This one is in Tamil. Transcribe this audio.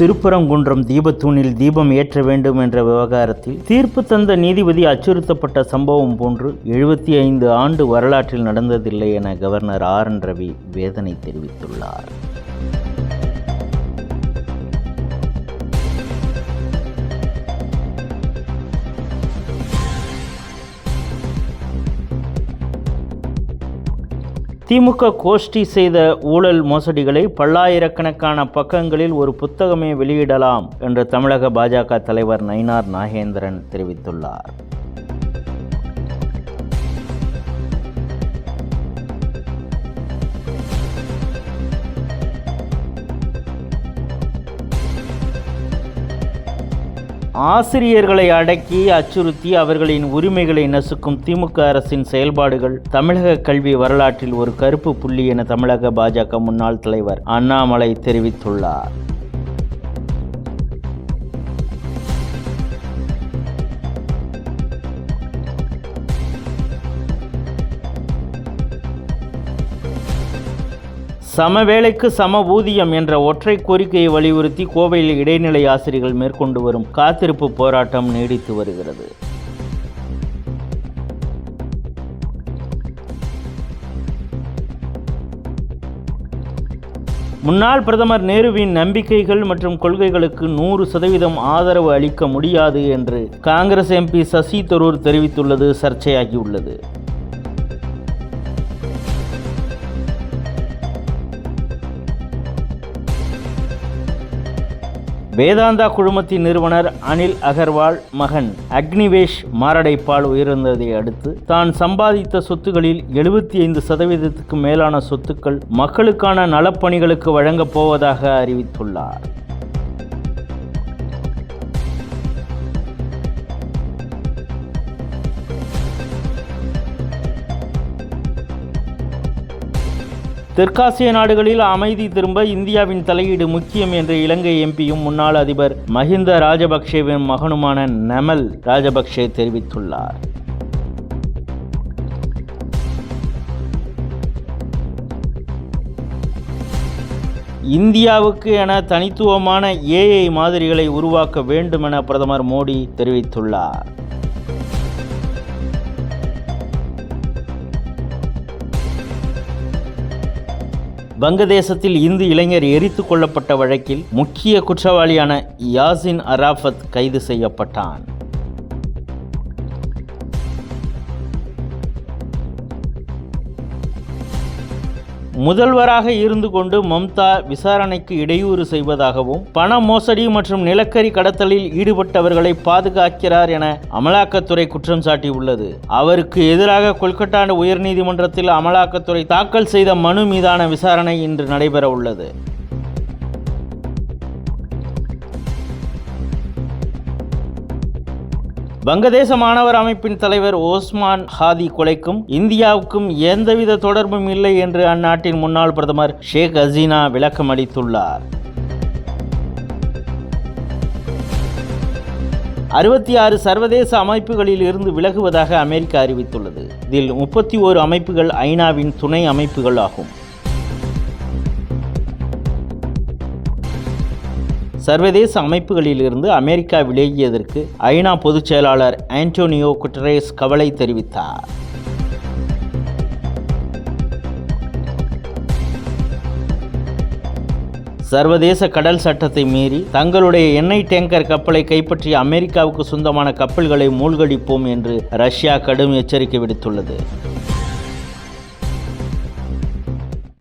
திருப்பரங்குன்றம் தீபத்தூணில் தீபம் ஏற்ற வேண்டும் என்ற விவகாரத்தில் தீர்ப்பு தந்த நீதிபதி அச்சுறுத்தப்பட்ட சம்பவம் போன்று 75 ஆண்டு வரலாற்றில் நடந்ததில்லை என கவர்னர் RN ரவி வேதனை தெரிவித்துள்ளார். திமுக கோஷ்டி செய்த ஊழல் மோசடிகளை பல்லாயிரக்கணக்கான பக்கங்களில் ஒரு புத்தகமே வெளியிடலாம் என்று தமிழக பாஜக தலைவர் நயினார் நாகேந்திரன் தெரிவித்துள்ளார். ஆசிரியர்களை அடக்கி அச்சுறுத்தி அவர்களின் உரிமைகளை நசுக்கும் திமுக அரசின் செயல்பாடுகள் தமிழக கல்வி வரலாற்றில் ஒரு கருப்பு புள்ளி என தமிழக பாஜக முன்னாள் தலைவர் அண்ணாமலை தெரிவித்துள்ளார். சம வேளைக்கு சம ஊதியம் என்ற ஒற்றை கோரிக்கையை வலியுறுத்தி கோவையில் இடைநிலை ஆசிரியர்கள் மேற்கொண்டு வரும் காத்திருப்பு போராட்டம் நீடித்து வருகிறது. முன்னாள் பிரதமர் நேருவின் நம்பிக்கைகள் மற்றும் கொள்கைகளுக்கு 100% ஆதரவு அளிக்க முடியாது என்று காங்கிரஸ் MP சசி தரூர் தெரிவித்துள்ளது சர்ச்சையாகியுள்ளது. வேதாந்தா குழுமத்தின் நிறுவனர் அனில் அகர்வால் மகன் அக்னிவேஷ் மாரடைப்பால் உயிரிழந்ததை அடுத்து தான் சம்பாதித்த சொத்துக்களில் 75% மேலான சொத்துக்கள் மக்களுக்கான நலப்பணிகளுக்கு வழங்கப் போவதாக அறிவித்துள்ளார். தெற்காசிய நாடுகளில் அமைதி திரும்ப இந்தியாவின் தலையீடு முக்கியம் என்ற இலங்கை MPயும் முன்னாள் அதிபர் மஹிந்த ராஜபக்சேவின் மகனுமான நமல் ராஜபக்சே தெரிவித்துள்ளார். இந்தியாவுக்கு என தனித்துவமான AI மாதிரிகளை உருவாக்க வேண்டும் என பிரதமர் மோடி தெரிவித்துள்ளார். வங்கதேசத்தில் இந்து இளைஞர் எரித்து கொல்லப்பட்ட வழக்கில் முக்கிய குற்றவாளியான யாசின் அராஃபத் கைது செய்யப்பட்டான். முதல்வராக இருந்து கொண்டு மம்தா விசாரணைக்கு இடையூறு செய்வதாகவும் பண மோசடி மற்றும் நிலக்கரி கடத்தலில் ஈடுபட்டவர்களை பாதுகாக்கிறார் என அமலாக்கத்துறை குற்றம் சாட்டியுள்ளது. அவருக்கு எதிராக கொல்கத்தா உயர்நீதிமன்றத்தில் அமலாக்கத்துறை தாக்கல் செய்த மனு மீதான விசாரணை இன்று நடைபெற உள்ளது. வங்கதேச மாணவர் அமைப்பின் தலைவர் ஓஸ்மான் ஹாதி கொலைக்கும் இந்தியாவுக்கும் எந்தவித தொடர்பும் இல்லை என்று அந்நாட்டின் முன்னாள் பிரதமர் ஷேக் ஹசீனா விளக்கம் அளித்துள்ளார். 66 சர்வதேச அமைப்புகளில் இருந்து விலகுவதாக அமெரிக்கா அறிவித்துள்ளது. இதில் 31 அமைப்புகள் ஐநாவின் துணை அமைப்புகள் ஆகும். சர்வதேச அமைப்புகளில் இருந்து அமெரிக்கா விலகியதற்கு ஐநா பொதுச் செயலாளர் ஆண்டோனியோ குட்டரேஸ் கவலை தெரிவித்தார். சர்வதேச கடல் சட்டத்தை மீறி தங்களுடைய எண்ணெய் டேங்கர் கப்பலை கைப்பற்றிய அமெரிக்காவுக்கு சொந்தமான கப்பல்களை மூழ்கடிப்போம் என்று ரஷ்யா கடும் எச்சரிக்கை விடுத்துள்ளது.